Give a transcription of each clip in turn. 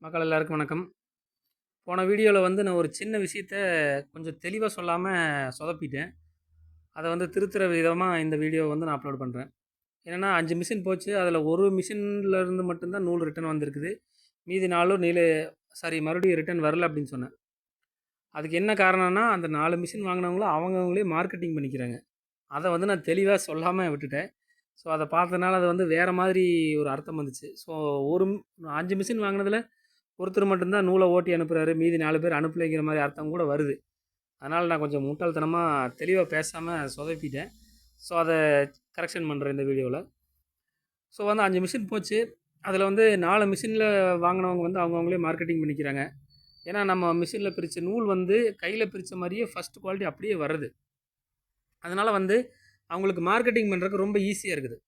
மக்கள் எல்லாருக்கும் வணக்கம். போன வீடியோவில் வந்து நான் ஒரு சின்ன விஷயத்த கொஞ்சம் தெளிவாக சொல்லாமல் சொதப்பிட்டேன். அதை வந்து திருத்துற விதமாக இந்த வீடியோ வந்து நான் அப்லோட் பண்ணுறேன். என்னென்னா 5 மிஷின் போச்சு. அதில் ஒரு மிஷின்லேருந்து மட்டும்தான் நூல் ரிட்டர்ன் வந்திருக்குது. மீதி 4 மறுபடியும் ரிட்டர்ன் வரல அப்படின்னு சொன்னேன். அதுக்கு என்ன காரணம்னா, அந்த 4 மிஷின் வாங்கினவங்களும் அவங்கவுங்களே மார்க்கெட்டிங் பண்ணிக்கிறாங்க. அதை வந்து நான் தெளிவாக சொல்லாமல் விட்டுட்டேன். ஸோ அதை பார்த்தனால அது வந்து வேறு மாதிரி ஒரு அர்த்தம் வந்துச்சு. ஸோ ஒரு 5 மிஷின் வாங்கினதில் ஒருத்தர் மட்டும்தான் நூலை ஓட்டி அனுப்புகிறாரு, மீதி 4 பேர் அனுப்பலைங்கிற மாதிரி அர்த்தம் கூட வருது. அதனால் நான் கொஞ்சம் முட்டாள்தனமாக தெளிவாக பேசாமல் சொதப்பிட்டேன். ஸோ அதை கரெக்ஷன் பண்ணுறேன் இந்த வீடியோவில். ஸோ வந்து 5 மிஷின் போச்சு. அதில் வந்து 4 மிஷினில் வாங்கினவங்க வந்து அவங்கவுங்களே மார்க்கெட்டிங் பண்ணிக்கிறாங்க. ஏன்னா நம்ம மிஷினில் பிரித்த நூல் வந்து கையில் பிரித்த மாதிரியே ஃபஸ்ட் குவாலிட்டி அப்படியே வருது. அதனால் வந்து அவங்களுக்கு மார்க்கெட்டிங் பண்ணுறதுக்கு ரொம்ப ஈஸியாக இருக்குது.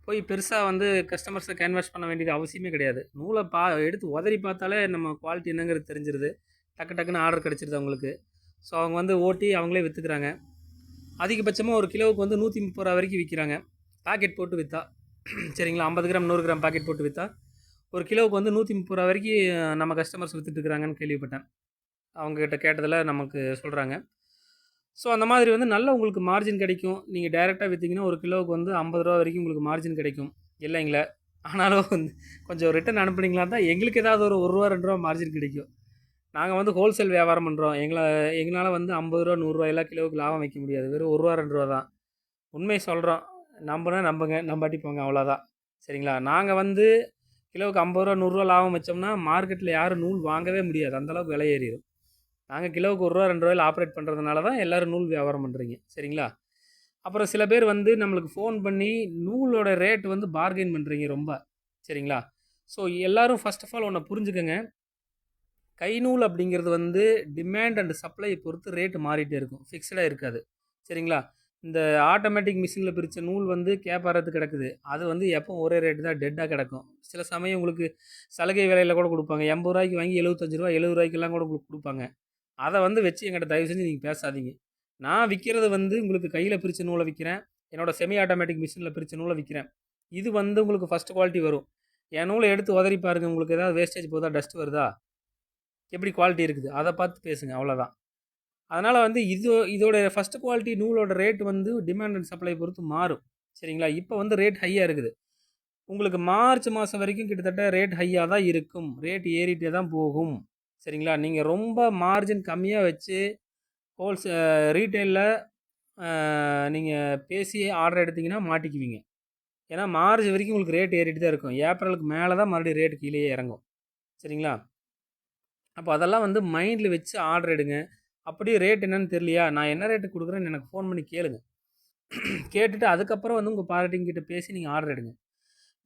போய் பெருசாக வந்து கஸ்டமர்ஸை கேன்வாஸ் பண்ண வேண்டியது அவசியமே கிடையாது. நூலை எடுத்து உதறி பார்த்தாலே நம்ம குவாலிட்டி என்னங்கிறது தெரிஞ்சிருது. டக்குன்னு ஆர்டர் கிடச்சிருது அவங்களுக்கு. ஸோ அவங்க வந்து ஓட்டி அவங்களே விற்றுக்குறாங்க. அதிகபட்சமாக ஒரு கிலோவுக்கு வந்து 130 ரூபா வரைக்கும் விற்கிறாங்க. பாக்கெட் போட்டு விற்றா சரிங்களா, 50 கிராம் 100 கிராம் பாக்கெட் போட்டு விற்றா ஒரு கிலோவுக்கு வந்து 130 ரூபா வரைக்கும் நம்ம கஸ்டமர்ஸ் விற்றுட்டுருக்குறாங்கன்னு கேள்விப்பட்டேன். அவங்கக்கிட்ட கேட்டதில் நமக்கு சொல்கிறாங்க. ஸோ அந்த மாதிரி வந்து நல்ல உங்களுக்கு மார்ஜின் கிடைக்கும். நீங்கள் டைரெக்டாக விற்றீங்கன்னா ஒரு கிலோவுக்கு வந்து 50 ரூபா வரைக்கும் உங்களுக்கு மார்ஜின் கிடைக்கும் இல்லைங்களா. ஆனாலும் வந்து கொஞ்சம் ரிட்டன் அனுப்புனீங்களா தான் எங்களுக்கு ஏதாவது ஒரு ரூபா 2 ரூபா மார்ஜின் கிடைக்கும். நாங்கள் வந்து ஹோல்சேல் வியாபாரம் பண்ணுறோம். எங்களால் வந்து 50 ரூபா 100 ரூபா எல்லாம் கிலோவுக்கு லாபம் வைக்க முடியாது. வெறும் ரூபா 2 ரூபா தான். உண்மை சொல்கிறோம். நம்புங்க, நம்பாட்டி போங்க, அவ்வளோதான். சரிங்களா. நாங்கள் வந்து கிலோவுக்கு 50 ரூபா 100 ரூபா லாபம் வச்சோம்னா மார்க்கெட்டில் யாரும் நூல் வாங்கவே முடியாது. அந்தளவுக்கு விலை ஏறிடும். நாங்கள் கிலோவுக்கு ரூபா 2 ரூபாயில் ஆப்ரேட் பண்ணுறதுனால தான் எல்லோரும் நூல் வியாபாரம் பண்ணுறீங்க. சரிங்களா. அப்புறம் சில பேர் வந்து நம்மளுக்கு ஃபோன் பண்ணி நூலோட ரேட் வந்து பார்கெயின் பண்ணுறீங்க ரொம்ப. சரிங்களா. ஸோ எல்லோரும் ஃபஸ்ட் ஆஃப் ஆல் ஒன்று புரிஞ்சுக்கங்க. கை நூல் அப்படிங்கிறது வந்து டிமாண்ட் அண்ட் சப்ளையை பொறுத்து ரேட்டு மாறிட்டே இருக்கும், ஃபிக்ஸ்டாக இருக்காது. சரிங்களா. இந்த ஆட்டோமேட்டிக் மிஷினில் பிரித்த நூல் வந்து கேப்பாரத்து கிடக்குது. அது வந்து எப்போ ஒரே ரேட்டு தான் டெட்டாக கிடக்கும். சில சமயம் உங்களுக்கு சலுகை விலையில் கூட கொடுப்பாங்க. 80 ரூபாய்க்கு வாங்கி 75 ரூபா 70 ரூபாய்க்கெல்லாம் கூட உங்களுக்கு கொடுப்பாங்க. அதை வந்து வச்சு என்கிட்ட தயவு செஞ்சு நீங்கள் பேசாதீங்க. நான் விற்கிறது வந்து உங்களுக்கு கையில் பிரித்த நூலை விற்கிறேன். என்னோடய செமி ஆட்டோமேட்டிக் மிஷினில் பிரித்த நூலை விற்கிறேன். இது வந்து உங்களுக்கு ஃபஸ்ட் குவாலிட்டி வரும். என் நூலை எடுத்து உதறி பாருங்கள். உங்களுக்கு ஏதாவது வேஸ்டேஜ் போதா, டஸ்ட் வருதா, எப்படி குவாலிட்டி இருக்குது, அதை பார்த்து பேசுங்க, அவ்வளோதான். அதனால் வந்து இதோட ஃபஸ்ட்டு குவாலிட்டி நூலோட ரேட் வந்து டிமாண்ட் அண்ட் சப்ளை பொறுத்து மாறும். சரிங்களா. இப்போ வந்து ரேட் ஹையாக இருக்குது. உங்களுக்கு மார்ச் மாதம் வரைக்கும் கிட்டத்தட்ட ரேட் ஹையாக தான் இருக்கும். ரேட் ஏறிட்டே தான் போகும். சரிங்களா. நீங்கள் ரொம்ப மார்ஜின் கம்மியாக வச்சு ரீட்டெயிலில் நீங்கள் பேசி ஆர்டர் எடுத்திங்கன்னா மாட்டிக்குவீங்க. ஏன்னா மார்ச் வரைக்கும் உங்களுக்கு ரேட் ஏறிட்டு தான் இருக்கும். ஏப்ரலுக்கு மேலே தான் மறுபடியும் ரேட்டு கீழே இறங்கும். சரிங்களா. அப்போ அதெல்லாம் வந்து மைண்டில் வச்சு ஆர்டர் எடுங்க. அப்படியே ரேட் என்னன்னு தெரியலையா, நான் என்ன ரேட்டு கொடுக்குறேன்னு எனக்கு ஃபோன் பண்ணி கேளுங்க. கேட்டுட்டு அதுக்கப்புறம் வந்து உங்கள் பார்ட்டிங் கிட்ட பேசி நீங்கள் ஆர்டர் எடுங்க.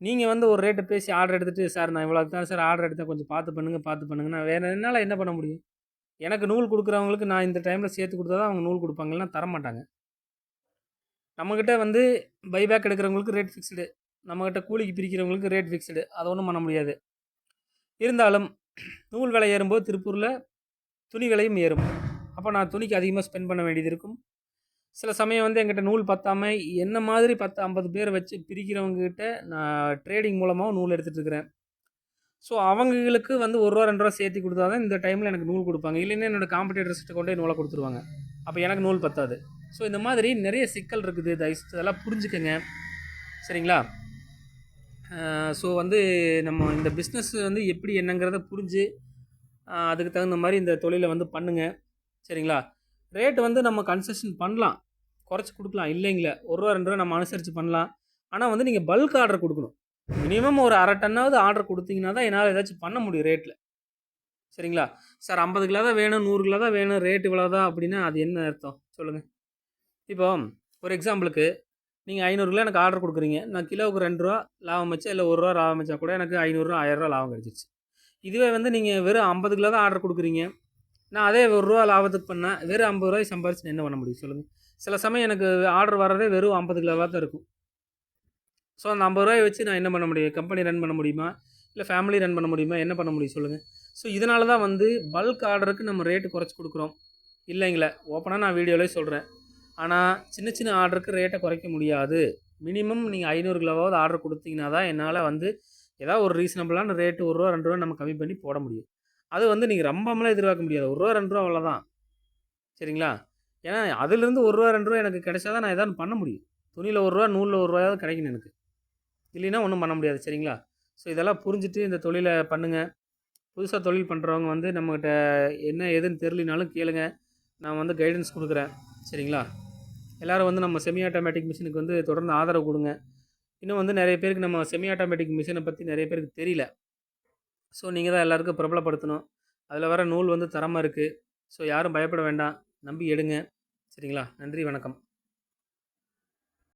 நீங்கள் வந்து ஒரு ரேட்டை பேசி ஆர்டர் எடுத்துகிட்டு, சார் நான் இவ்வளோ தான் சார் ஆர்டர் எடுத்தேன், கொஞ்சம் பார்த்து பண்ணுங்கன்னா வேறு என்னால் என்ன பண்ண முடியும். எனக்கு நூல் கொடுக்குறவங்களுக்கு நான் இந்த டைமில் சேர்த்து கொடுத்தா தான் அவங்க நூல் கொடுப்பாங்கன்னா தரமாட்டாங்க. நம்மக்கிட்ட வந்து பைபேக் எடுக்கிறவங்களுக்கு ரேட் ஃபிக்ஸ்டு, நம்மக்கிட்ட கூலிக்கு பிரிக்கிறவங்களுக்கு ரேட் ஃபிக்ஸ்டு. அதை ஒன்றும் பண்ண முடியாது. இருந்தாலும் நூல் விலை ஏறும்போது திருப்பூரில் துணி விலையும் ஏறும். அப்போ நான் துணிக்கு அதிகமாக ஸ்பெண்ட் பண்ண வேண்டியது இருக்கும். சில சமயம் வந்து என்கிட்ட நூல் பத்தாமல் என்ன மாதிரி 10-50 பேர் வச்சு பிரிக்கிறவங்ககிட்ட நான் ட்ரேடிங் மூலமாக நூல் எடுத்துகிட்டு இருக்கிறேன். ஸோ அவங்களுக்கு வந்து ரூபா 2 ரூபா சேர்த்து கொடுத்தா தான் இந்த டைமில் எனக்கு நூல் கொடுப்பாங்க. இல்லைன்னா என்னோடய காம்படிட்டர்ஸ்கிட்ட கொண்டே நூலை கொடுத்துருவாங்க. அப்போ எனக்கு நூல் பத்தாது. ஸோ இந்த மாதிரி நிறைய சிக்கல் இருக்குது. தயவுசெய்து அதெல்லாம் புரிஞ்சுக்கங்க. சரிங்களா. ஸோ வந்து நம்ம இந்த பிஸ்னஸ் வந்து எப்படி என்னங்கிறத புரிஞ்சு அதுக்கு தகுந்த மாதிரி இந்த தொழிலை வந்து பண்ணுங்கள். சரிங்களா. ரேட்டு வந்து நம்ம கன்செஷன் பண்ணலாம், குறைச்சி கொடுக்கலாம், இல்லைங்களா. ரூபா 2 ரூபா நம்ம அனுசரித்து பண்ணலாம். ஆனால் வந்து நீங்கள் பல்க் ஆர்டர் கொடுக்கணும். மினிமம் ஒரு 1/2 டன்னாவது ஆர்டர் கொடுத்தீங்கன்னா தான் என்னால் ஏதாச்சும் பண்ண முடியும் ரேட்டில். சரிங்களா. சார் 50 கிலோ தான் வேணும், 100 கிலோ தான் வேணும், ரேட் இவ்வளோ தான் அப்படின்னா அது என்ன அர்த்தம் சொல்லுங்கள். இப்போ ஒரு எக்ஸாம்பிளுக்கு நீங்கள் 500 கிலோ எனக்கு ஆர்டர் கொடுக்குறீங்க. நான் கிலோவுக்கு 2 ரூபா லாபம் வச்சா, இல்லை 1 ரூபா லாபம் வச்சா கூட எனக்கு 500 1000 ரூபா லாபம் கிடச்சிருச்சு. இதுவே வந்து நீங்கள் வெறும் 50 கிலோ தான் ஆர்டர் கொடுக்குறீங்க. நான் அதே ரூபா லாபத்துக்கு பண்ணேன், வெறும் 50 ரூபாய் சம்பாரிச்சு என்ன பண்ண முடியும் சொல்லுங்கள். சில சமயம் எனக்கு ஆர்டர் வர்றதே வெறும் 50 கிலோவாக தான் இருக்கும். ஸோ அந்த 50 ரூபாயை வச்சு நான் என்ன பண்ண முடியும், கம்பெனி ரன் பண்ண முடியுமா, இல்லை ஃபேமிலி ரன் பண்ண முடியுமா, என்ன பண்ண முடியும் சொல்லுங்கள். ஸோ இதனால தான் வந்து பல்க் ஆர்டருக்கு நம்ம ரேட்டு குறைச்சி கொடுக்குறோம். இல்லைங்களே, ஓப்பனாக நான் வீடியோவிலே சொல்கிறேன். ஆனால் சின்ன ஆர்டருக்கு ரேட்டை குறைக்க முடியாது. மினிமம் நீங்கள் 500 கிலோவாவது ஆர்டர் கொடுத்தீங்கன்னா தான் என்னால் வந்து ஏதாவது ஒரு ரீசனபிளான ரேட்டு ரூ. 1 ரூ. 2 நம்ம கம்மி பண்ணி போட முடியும். அது வந்து நீங்கள் ரொம்பலாம் எதிர்பார்க்க முடியாது. ரூ. 1 ரூ. 2 அவ்வளோதான். சரிங்களா? ஏன்னா அதிலிருந்து ரூ. 1 ரூ. 2 எனக்கு கிடைச்சா தான் நான் ஏதாவது பண்ண முடியும். துணியில் ரூ. 1 நூலில் ரூ. 1 கிடைக்கணும் எனக்கு. இல்லைன்னா ஒன்றும் பண்ண முடியாது. சரிங்களா? ஸோ இதெல்லாம் புரிஞ்சுட்டு இந்த தொழிலை பண்ணுங்கள். புதுசாக தொழில் பண்ணுறவங்க வந்து நம்மக்கிட்ட என்ன ஏதுன்னு தெரியலனாலும் கேளுங்க. நான் வந்து கைடன்ஸ் கொடுக்குறேன். சரிங்களா? எல்லோரும் வந்து நம்ம செமி ஆட்டோமேட்டிக் மிஷினுக்கு வந்து தொடர்ந்து ஆதரவு கொடுங்க. இன்னும் வந்து நிறைய பேருக்கு நம்ம செமி ஆட்டோமேட்டிக் மிஷினை பற்றி நிறைய பேருக்கு தெரியல. ஸோ நீங்கள் தான் எல்லாருக்கும் பிரபலப்படுத்தணும். அதில் வர நூல் வந்து தரமாக இருக்குது. ஸோ யாரும் பயப்பட வேண்டாம். நம்பி எடுங்க. சரிங்களா? நன்றி, வணக்கம்.